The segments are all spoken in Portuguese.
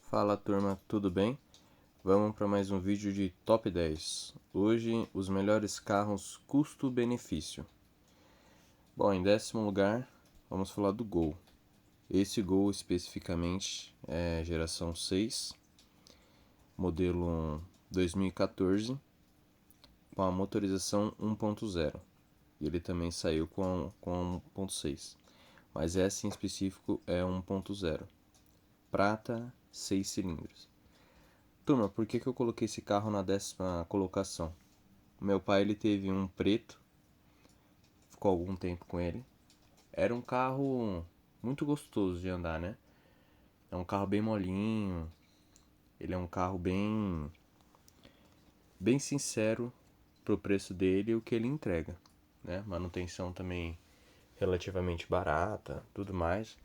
Fala turma, tudo bem? Vamos para mais um vídeo de Top 10. Hoje, os melhores carros custo-benefício. Bom, em 10º lugar, vamos falar do Gol. Esse Gol especificamente é geração 6, modelo 2014, com a motorização 1.0. E ele também saiu com 1.6. Mas essa em específico é 1.0. Prata, 6 cilindros. Turma, por que eu coloquei esse carro na 10ª colocação? Meu pai ele teve um preto, ficou algum tempo com ele. Era um carro muito gostoso de andar, né? É um carro bem molinho, ele é um carro bem sincero pro preço dele e o que ele entrega, né? Manutenção também relativamente barata, tudo mais.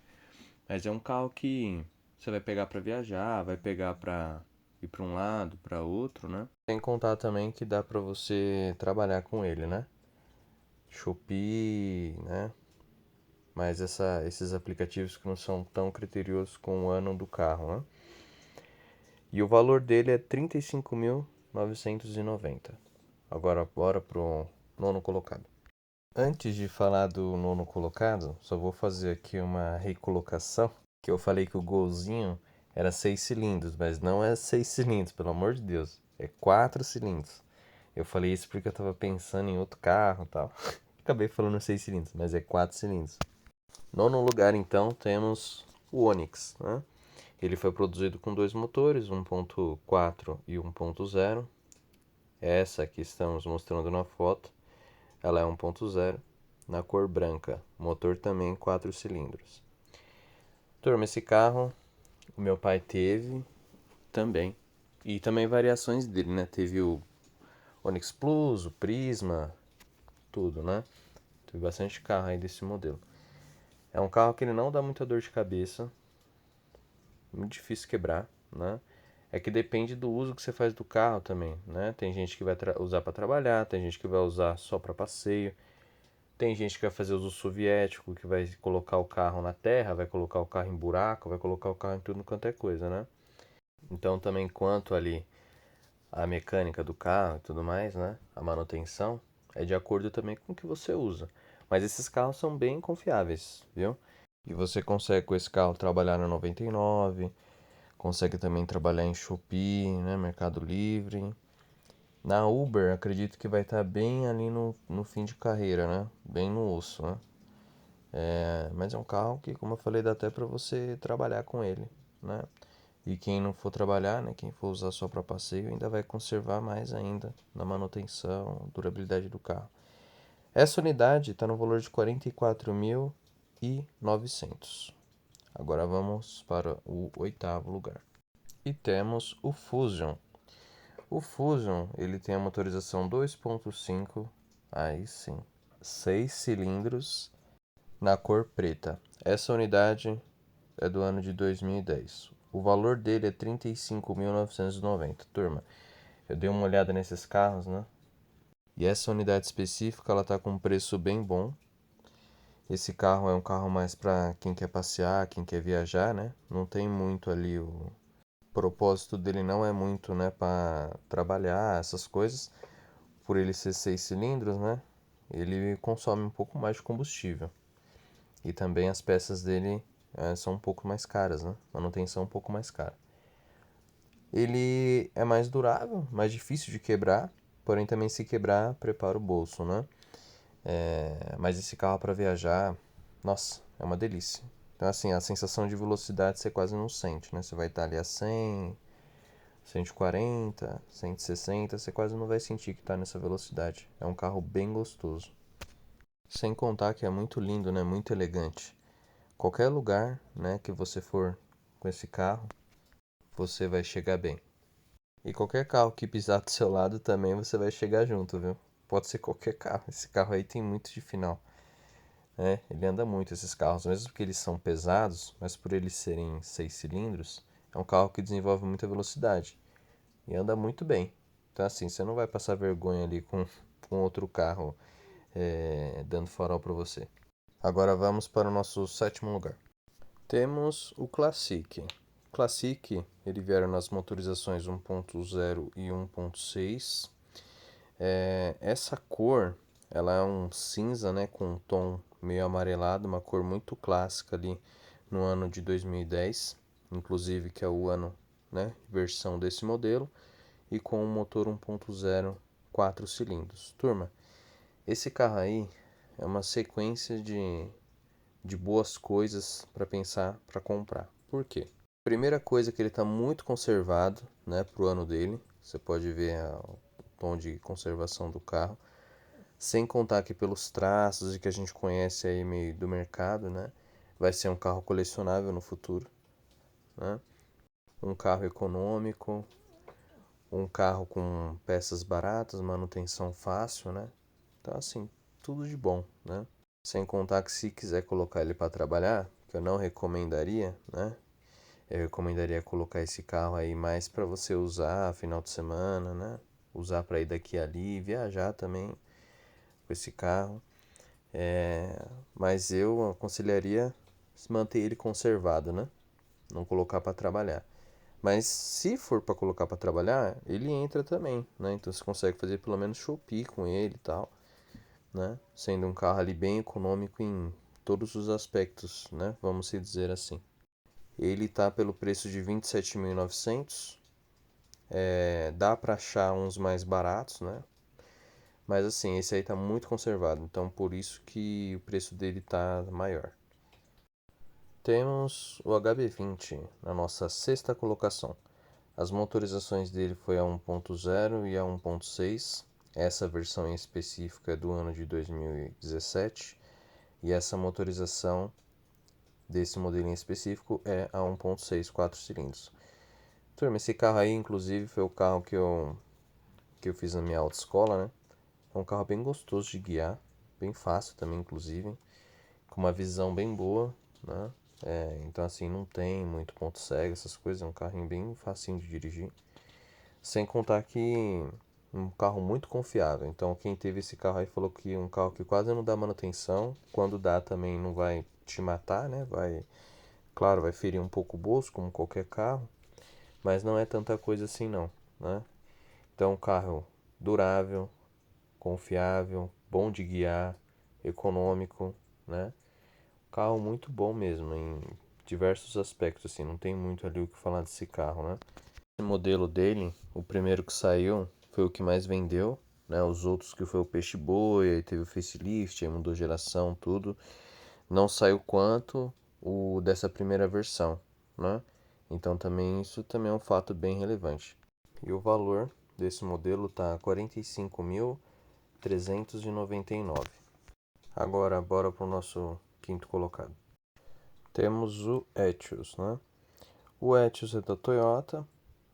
Mas é um carro que você vai pegar para viajar, vai pegar para ir para um lado, para outro, né? Sem contar também que dá para você trabalhar com ele, né? Shopee, né? Mas esses aplicativos que não são tão criteriosos com o ano do carro, né? E o valor dele é 35.990. Agora bora pro nono colocado. Antes de falar do nono colocado, só vou fazer aqui uma recolocação, que eu falei que o Golzinho era 6 cilindros, mas não é 6 cilindros, pelo amor de Deus, é 4 cilindros. Eu falei isso porque eu tava pensando em outro carro e tal. Acabei falando 6 cilindros, mas é 4 cilindros. Nono lugar, então, temos o Onix, né? Ele foi produzido com dois motores, 1.4 e 1.0. Essa que estamos mostrando na foto, ela é 1.0, na cor branca. Motor também 4 cilindros. Turma, esse carro o meu pai teve também. E também variações dele, né? Teve o Onix Plus, o Prisma, tudo, né? Teve bastante carro aí desse modelo. É um carro que ele não dá muita dor de cabeça, muito difícil quebrar, né? É que depende do uso que você faz do carro também, né? Tem gente que vai usar para trabalhar, tem gente que vai usar só para passeio, tem gente que vai fazer uso soviético, que vai colocar o carro na terra, vai colocar o carro em buraco, vai colocar o carro em tudo quanto é coisa, né? Então também quanto ali a mecânica do carro e tudo mais, né? A manutenção é de acordo também com o que você usa. Mas esses carros são bem confiáveis, viu? E você consegue com esse carro trabalhar na 99, consegue também trabalhar em Shopee, né, Mercado Livre. Na Uber, acredito que vai estar bem ali no fim de carreira, né? Bem no osso, né? Mas é um carro que, como eu falei, dá até para você trabalhar com ele, né? E quem não for trabalhar, né, quem for usar só para passeio, ainda vai conservar mais ainda na manutenção, durabilidade do carro. Essa unidade está no valor de 44.900. Agora vamos para o oitavo lugar. E temos o Fusion. O Fusion, ele tem a motorização 2.5, aí sim, 6 cilindros na cor preta. Essa unidade é do ano de 2010. O valor dele é 35.990. Turma, eu dei uma olhada nesses carros, né? E essa unidade específica, ela tá com um preço bem bom. Esse carro é um carro mais para quem quer passear, quem quer viajar, né? Não tem muito ali o propósito dele não é muito, né, para trabalhar essas coisas. Por ele ser 6 cilindros, né? Ele consome um pouco mais de combustível. E também as peças dele são um pouco mais caras, né? Manutenção um pouco mais cara. Ele é mais durável, mais difícil de quebrar, porém também se quebrar, prepara o bolso, né? Mas esse carro para viajar, nossa, é uma delícia. Então assim, a sensação de velocidade você quase não sente, né? Você vai estar ali a 100, 140, 160, você quase não vai sentir que está nessa velocidade. É um carro bem gostoso. Sem contar que é muito lindo, né? Muito elegante. Qualquer lugar, né, que você for com esse carro, você vai chegar bem. E qualquer carro que pisar do seu lado também você vai chegar junto, viu? Pode ser qualquer carro. Esse carro aí tem muito de final, né? Ele anda muito esses carros, mesmo porque eles são pesados, mas por eles serem 6 cilindros, é um carro que desenvolve muita velocidade e anda muito bem. Então assim, você não vai passar vergonha ali com outro carro dando farol para você. Agora vamos para o nosso sétimo lugar. Temos o Classic. Classic, ele vieram nas motorizações 1.0 e 1.6. Essa cor, ela é um cinza, né, com um tom meio amarelado, uma cor muito clássica ali no ano de 2010, inclusive que é o ano, né, versão desse modelo, e com um motor 1.0 4 cilindros. Turma, esse carro aí é uma sequência de boas coisas para pensar para comprar. Por quê? Primeira coisa é que ele está muito conservado, né, pro ano dele. Você pode ver o tom de conservação do carro. Sem contar que pelos traços e que a gente conhece aí meio do mercado, né, vai ser um carro colecionável no futuro, né? Um carro econômico, um carro com peças baratas, manutenção fácil, né? Então assim, tudo de bom, né? Sem contar que se quiser colocar ele para trabalhar, que eu não recomendaria, né? Eu recomendaria colocar esse carro aí mais para você usar final de semana, né? Usar para ir daqui a ali, viajar também com esse carro. Mas eu aconselharia manter ele conservado, né? Não colocar para trabalhar. Mas se for para colocar para trabalhar, ele entra também, né? Então você consegue fazer pelo menos Shopee com ele e tal, né? Sendo um carro ali bem econômico em todos os aspectos, né? Vamos se dizer assim. Ele tá pelo preço de 27.900. Dá para achar uns mais baratos, né? Mas assim, esse aí tá muito conservado, então por isso que o preço dele tá maior. Temos o HB20 na nossa sexta colocação. As motorizações dele foi a 1.0 e a 1.6. Essa versão em específico é do ano de 2017 e essa motorização desse modelo em específico é a 1.6 4 cilindros. Turma, esse carro aí inclusive foi o carro que eu fiz na minha autoescola, né? É um carro bem gostoso de guiar, bem fácil também inclusive, com uma visão bem boa, né? Então assim, não tem muito ponto cego, essas coisas, é um carrinho bem facinho de dirigir. Sem contar que um carro muito confiável. Então quem teve esse carro aí falou que é um carro que quase não dá manutenção, quando dá também não vai te matar, né? Claro, vai ferir um pouco o bolso, como qualquer carro, mas não é tanta coisa assim não, né? Então um carro durável, confiável, bom de guiar, econômico, né? Carro muito bom mesmo em diversos aspectos, assim, não tem muito ali o que falar desse carro, né? Esse modelo dele, o primeiro que saiu, foi o que mais vendeu, né? Os outros que foi o Peixe Boi, aí teve o facelift, aí mudou geração, tudo. Não saiu quanto o dessa primeira versão, né? Então também isso também é um fato bem relevante. E o valor desse modelo tá 45.399. Agora bora para o nosso quinto colocado. Temos o Etios, né? O Etios é da Toyota.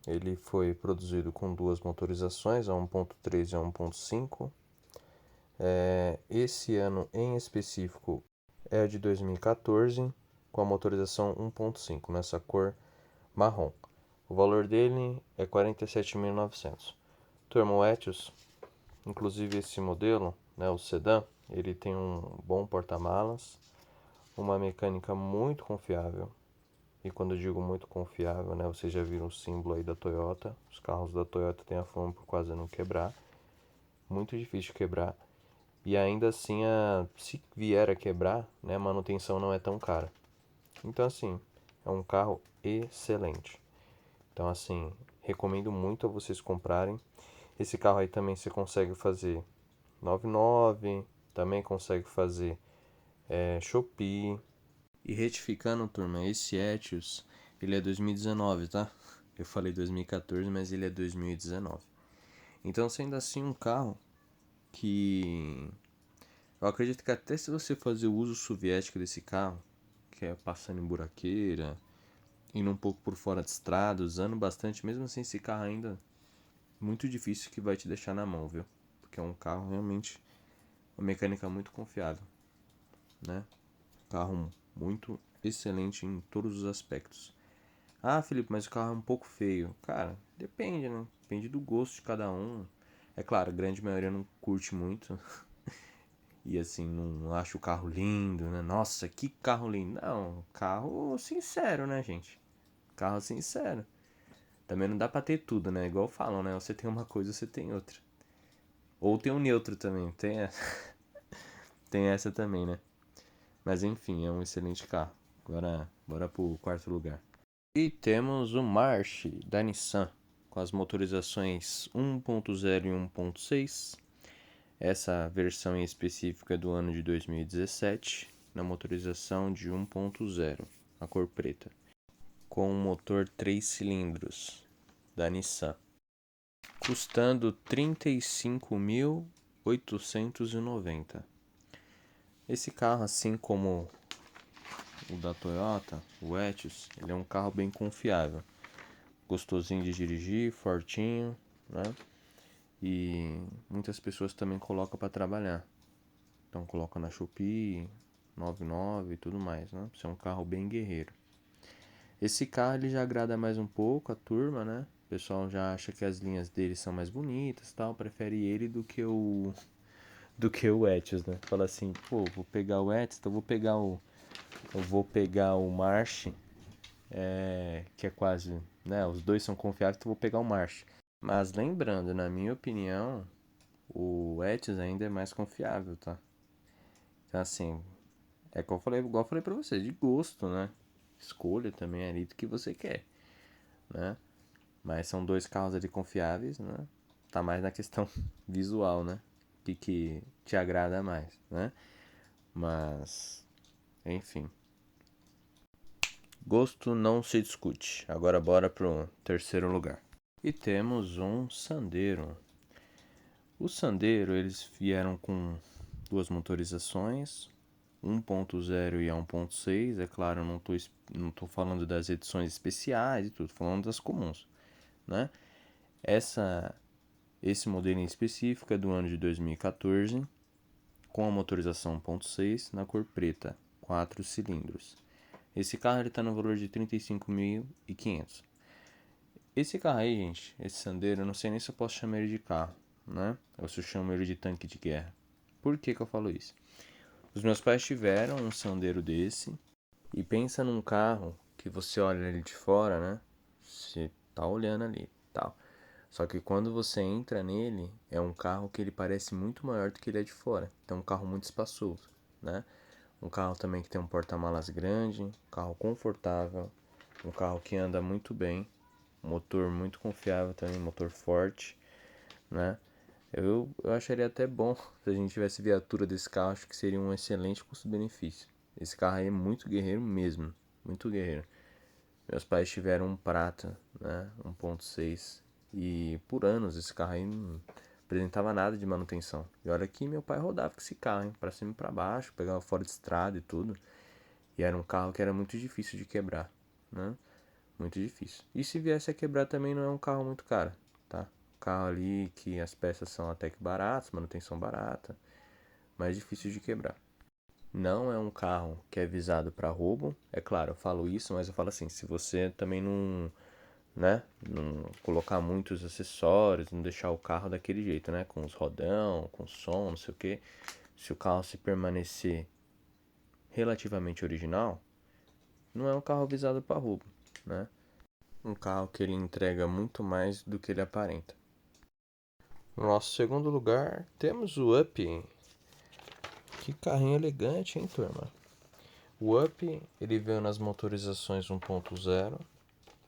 Ele foi produzido com duas motorizações, a 1.3 e a 1.5. Esse ano em específico é de 2014, com a motorização 1.5, nessa cor marrom. O valor dele é 47.900. Turma, o Etios, inclusive esse modelo, né, o sedã, ele tem um bom porta-malas, uma mecânica muito confiável. E quando eu digo muito confiável, né, vocês já viram o símbolo aí da Toyota. Os carros da Toyota têm a fama por quase não quebrar. Muito difícil de quebrar. E ainda assim, se vier a quebrar, né, a manutenção não é tão cara. Então assim, é um carro excelente. Então assim, recomendo muito a vocês comprarem. Esse carro aí também você consegue fazer 99, também consegue fazer Shopee. E retificando, turma, esse Etios, ele é 2019, tá? Eu falei 2014, mas ele é 2019. Então, sendo assim um carro que eu acredito que até se você fazer o uso soviético desse carro, que é passando em buraqueira, indo um pouco por fora de estrada, usando bastante, mesmo assim esse carro ainda muito difícil que vai te deixar na mão, viu? Porque é um carro realmente uma mecânica muito confiável, né? Carro muito excelente em todos os aspectos. Ah, Felipe, mas o carro é um pouco feio. Cara, depende, né? Depende do gosto de cada um. É claro, a grande maioria não curte muito. E assim, não acha o carro lindo, né? Nossa, que carro lindo. Não, carro sincero, né, gente? Carro sincero. Também não dá pra ter tudo, né? Igual falam, né? Você tem uma coisa, você tem outra. Ou tem um neutro também. Tem essa também, né? Mas enfim, é um excelente carro. Agora, bora pro quarto lugar. E temos o March da Nissan, com as motorizações 1.0 e 1.6. Essa versão em específico é do ano de 2017, na motorização de 1.0, a cor preta, com um motor 3 cilindros da Nissan, custando R$ 35.890. Esse carro, assim como o da Toyota, o Etios, ele é um carro bem confiável, gostosinho de dirigir, fortinho, né? E muitas pessoas também colocam para trabalhar. Então coloca na Shopee, 99 e tudo mais, né? Isso é um carro bem guerreiro. Esse carro ele já agrada mais um pouco a turma, né? O pessoal já acha que as linhas dele são mais bonitas, tal, prefere ele do que o Etios, né? Fala assim, pô, vou pegar o Etios, então eu vou pegar o March, que é quase, né? Os dois são confiáveis, então eu vou pegar o March. Mas lembrando, na minha opinião, o Etios ainda é mais confiável, tá? Então assim, é igual eu falei pra você, de gosto, né? Escolha também ali do que você quer, né? Mas são dois carros ali confiáveis, né? Tá mais na questão visual, né? Que te agrada mais, né? Mas, enfim. Gosto não se discute. Agora bora pro terceiro lugar. E temos um Sandero. O Sandero, eles vieram com duas motorizações, 1.0 e a 1.6. É claro, eu não tô falando das edições especiais e tudo, tô falando das comuns, né? Esse modelo em específico é do ano de 2014, com a motorização 1.6 na cor preta, 4 cilindros. Esse carro está no valor de 35.500. Esse carro aí, gente, esse Sandero, eu não sei nem se eu posso chamar ele de carro, né? Ou se eu chamo ele de tanque de guerra. Por que eu falo isso? Os meus pais tiveram um Sandero desse, e pensa num carro que você olha ele de fora, né? Você tá olhando ali, tal. Só que quando você entra nele, é um carro que ele parece muito maior do que ele é de fora. Então é um carro muito espaçoso, né? Um carro também que tem um porta-malas grande, um carro confortável, um carro que anda muito bem, motor muito confiável também, motor forte, né? Eu acharia até bom se a gente tivesse viatura desse carro, acho que seria um excelente custo-benefício. Esse carro aí é muito guerreiro mesmo, muito guerreiro. Meus pais tiveram um prata, né, 1.6, e por anos esse carro aí não apresentava nada de manutenção. E olha que meu pai rodava com esse carro, hein, pra cima e pra baixo, pegava fora de estrada e tudo. E era um carro que era muito difícil de quebrar, né? Muito difícil. E se viesse a quebrar também não é um carro muito caro, tá? Carro ali que as peças são até que baratas, manutenção barata, mas difícil de quebrar. Não é um carro que é visado para roubo. É claro, eu falo isso, mas eu falo assim, se você também não, né, não colocar muitos acessórios, não deixar o carro daquele jeito, né, com os rodão, com som, não sei o que, se o carro se permanecer relativamente original, não é um carro visado para roubo, né? Um carro que ele entrega muito mais do que ele aparenta. No nosso segundo lugar, temos o Up. Que carrinho elegante, hein, turma? O Up, ele veio nas motorizações 1.0,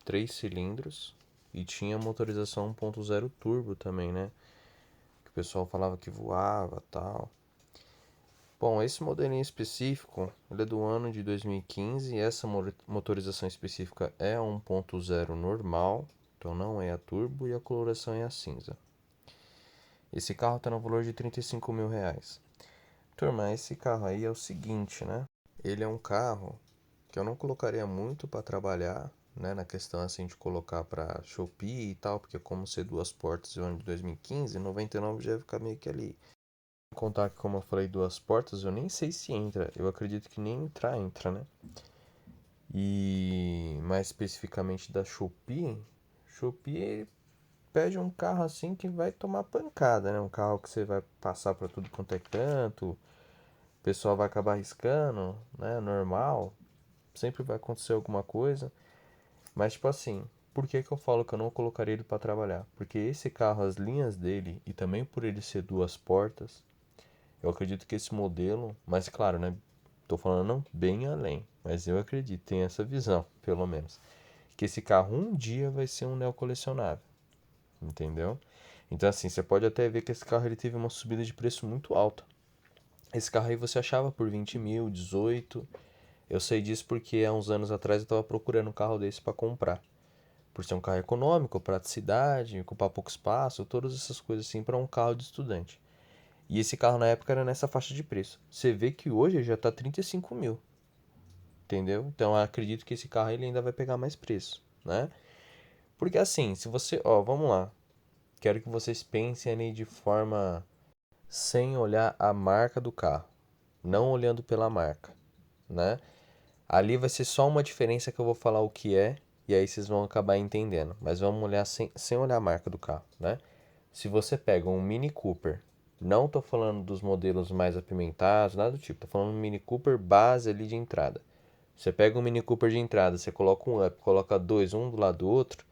3 cilindros, e tinha motorização 1.0 turbo também, né? Que o pessoal falava que voava, tal. Bom, esse modelo em específico, ele é do ano de 2015 e essa motorização específica é a 1.0 normal, então não é a turbo e a coloração é a cinza. Esse carro está no valor de R$ 35.000. Turma, esse carro aí é o seguinte, né? Ele é um carro que eu não colocaria muito para trabalhar, né? Na questão assim de colocar para Shopee e tal, porque como ser duas portas no ano de 2015, 99 já ia ficar meio que ali. Contar que como eu falei duas portas, eu nem sei se entra. Eu acredito que nem entra, né? E mais especificamente da Shopee pede um carro assim que vai tomar pancada, né? Um carro que você vai passar para tudo quanto é canto, o pessoal vai acabar riscando, né? Normal, sempre vai acontecer alguma coisa. Mas, tipo assim, por que que eu falo que eu não colocaria ele para trabalhar? Porque esse carro, as linhas dele, e também por ele ser duas portas, eu acredito que esse modelo, mas claro, né? Tô falando não bem além, mas eu acredito, tem essa visão, pelo menos, que esse carro um dia vai ser um neocolecionável, entendeu? Então assim, você pode até ver que esse carro ele teve uma subida de preço muito alta. Esse carro aí você achava por 20 mil, 18. Eu sei disso porque há uns anos atrás eu estava procurando um carro desse para comprar. Por ser um carro econômico, praticidade, ocupar pouco espaço, todas essas coisas assim para um carro de estudante. E esse carro na época era nessa faixa de preço. Você vê que hoje já está 35 mil, entendeu? Então eu acredito que esse carro ele ainda vai pegar mais preço, né? Porque assim, se você, ó, vamos lá. Quero que vocês pensem ali de forma sem olhar a marca do carro, não olhando pela marca, né? Ali vai ser só uma diferença que eu vou falar o que é e aí vocês vão acabar entendendo. Mas vamos olhar sem olhar a marca do carro, né? Se você pega um Mini Cooper, não tô falando dos modelos mais apimentados, nada do tipo, tô falando um Mini Cooper base ali de entrada. Você pega um Mini Cooper de entrada, você coloca um up, coloca dois, um do lado do outro,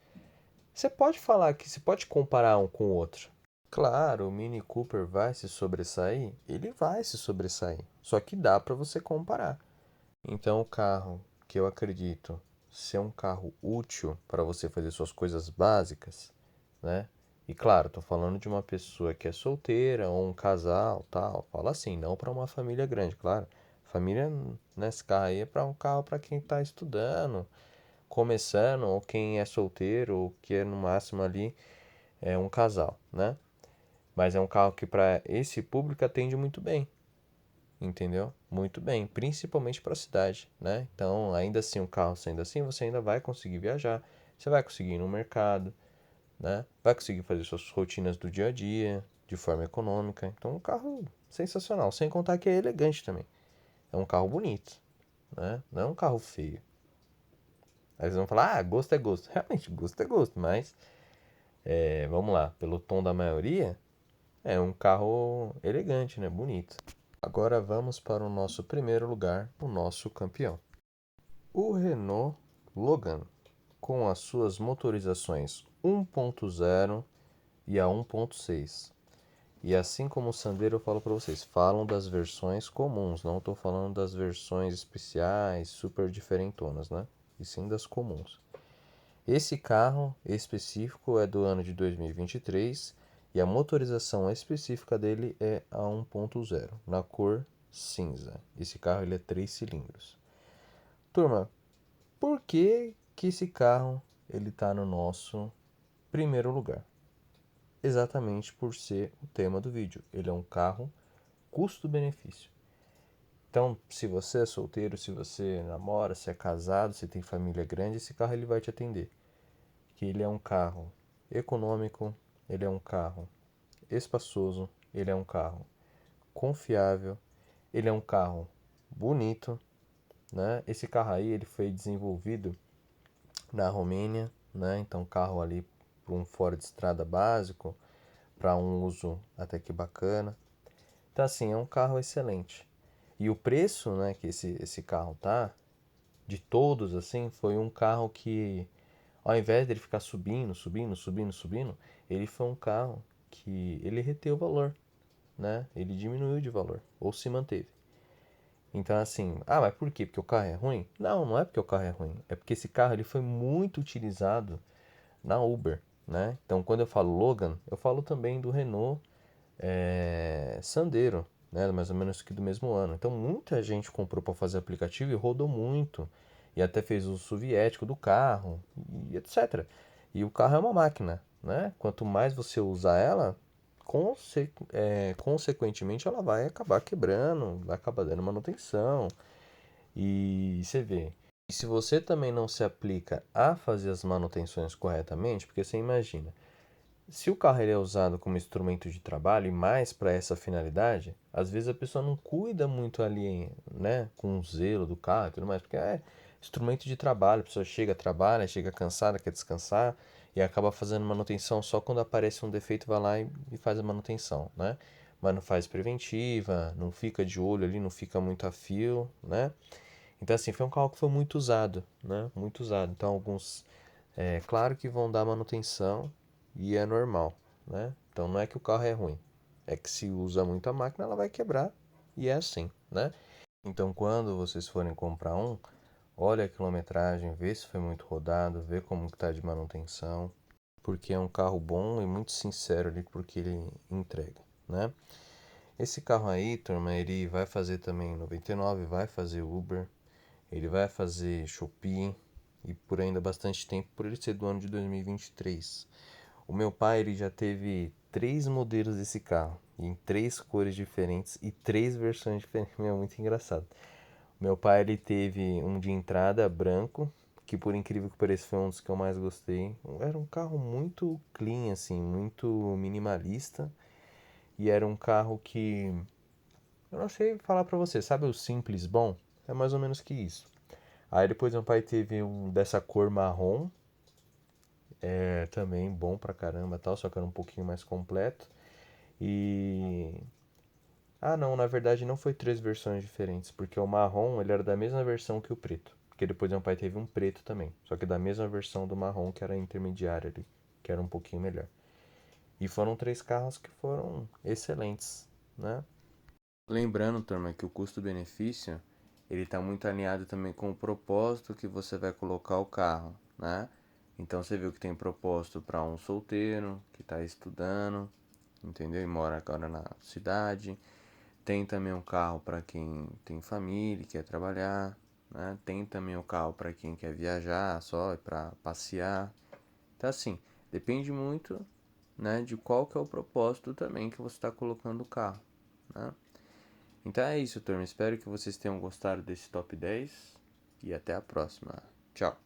você pode falar que você pode comparar um com o outro. Claro, o Mini Cooper vai se sobressair? Ele vai se sobressair. Só que dá para você comparar. Então, o carro que eu acredito ser um carro útil para você fazer suas coisas básicas, né? E claro, tô falando de uma pessoa que é solteira ou um casal, tal. Fala assim, não para uma família grande, claro. Família nesse carro aí é para um carro para quem está estudando, começando, ou quem é solteiro, ou que é no máximo ali é um casal, né? Mas é um carro que para esse público atende muito bem, entendeu? Muito bem, principalmente para a cidade, né? Então, ainda assim, um carro sendo assim, você ainda vai conseguir viajar, você vai conseguir ir no mercado, né? Vai conseguir fazer suas rotinas do dia a dia de forma econômica. Então, um carro sensacional, sem contar que é elegante também. É um carro bonito, né? Não é um carro feio. Aí eles vão falar, ah, gosto é gosto. Realmente, gosto é gosto, mas vamos lá, pelo tom da maioria, é um carro elegante, né? Bonito. Agora vamos para o nosso primeiro lugar, o nosso campeão. O Renault Logan, com as suas motorizações 1.0 e a 1.6. E assim como o Sandero, eu falo para vocês, falam das versões comuns, não estou falando das versões especiais, super diferentonas, né? E sim das comuns. Esse carro específico é do ano de 2023 e a motorização específica dele é a 1.0, na cor cinza. Esse carro ele é 3 cilindros. Turma, por que que esse carro ele está no nosso primeiro lugar? Exatamente por ser o tema do vídeo. Ele é um carro custo-benefício. Então, se você é solteiro, se você namora, se é casado, se tem família grande, esse carro ele vai te atender. Que ele é um carro econômico, ele é um carro espaçoso, ele é um carro confiável, ele é um carro bonito, né? Esse carro aí ele foi desenvolvido na Romênia, né? Então carro ali para um fora de estrada básico, para um uso até que bacana. Então assim, é um carro excelente. E o preço, né, que esse carro tá, de todos assim, foi um carro que ao invés dele ficar subindo, subindo, subindo, subindo, ele foi um carro que ele reteve o valor, né? Ele diminuiu de valor ou se manteve. Então assim, ah, mas por quê? Porque o carro é ruim? Não, não é porque o carro é ruim. É porque esse carro ele foi muito utilizado na Uber, né? Então quando eu falo Logan, eu falo também do Renault Sandero, né? Mais ou menos que do mesmo ano. Então muita gente comprou para fazer aplicativo e rodou muito. E até fez uso soviético do carro e etc. E o carro é uma máquina, né? Quanto mais você usar ela, consequentemente ela vai acabar quebrando, vai acabar dando manutenção. E você vê. E se você também não se aplica a fazer as manutenções corretamente, porque você imagina, se o carro ele é usado como instrumento de trabalho e mais para essa finalidade, às vezes a pessoa não cuida muito ali, né, com o zelo do carro e tudo mais, porque é instrumento de trabalho, a pessoa chega, trabalha, chega cansada, quer descansar e acaba fazendo manutenção só quando aparece um defeito, vai lá e faz a manutenção, né? Mas não faz preventiva, não fica de olho ali, não fica muito a fio, né? Então, assim, foi um carro que foi muito usado, né? Muito usado. Então, alguns, claro que vão dar manutenção e é normal, né? Então, não é que o carro é ruim, é que se usa muito a máquina, ela vai quebrar e é assim, né? Então, quando vocês forem comprar um, olha a quilometragem, vê se foi muito rodado, vê como que tá de manutenção, porque é um carro bom e muito sincero ali porque ele entrega, né? Esse carro aí, turma, ele vai fazer também 99, vai fazer Uber, ele vai fazer Shopee e por ainda bastante tempo, por ele ser do ano de 2023. O meu pai, ele já teve 3 modelos desse carro, em 3 cores diferentes e 3 versões diferentes. Meu, muito engraçado. Meu pai, ele teve um de entrada branco, que por incrível que pareça foi um dos que eu mais gostei. Era um carro muito clean, assim, muito minimalista. E era um carro que, eu não sei falar pra você, sabe o simples bom? É mais ou menos que isso. Aí depois meu pai teve um dessa cor marrom, também bom pra caramba, tal, só que era um pouquinho mais completo. E ah, não, na verdade não foi 3 versões diferentes, porque o marrom ele era da mesma versão que o preto. Porque depois meu pai teve um preto também, só que da mesma versão do marrom que era intermediária ali, que era um pouquinho melhor. E foram 3 carros que foram excelentes, né? Lembrando, turma, que o custo-benefício ele está muito alinhado também com o propósito que você vai colocar o carro, né? Então você viu que tem propósito para um solteiro que está estudando, entendeu? E mora agora na cidade. Tem também um carro para quem tem família, e quer trabalhar, né? Tem também o carro para quem quer viajar só, para passear. Então assim, depende muito, né, de qual que é o propósito também que você está colocando o carro, né? Então é isso, turma. Espero que vocês tenham gostado desse top 10 e até a próxima. Tchau.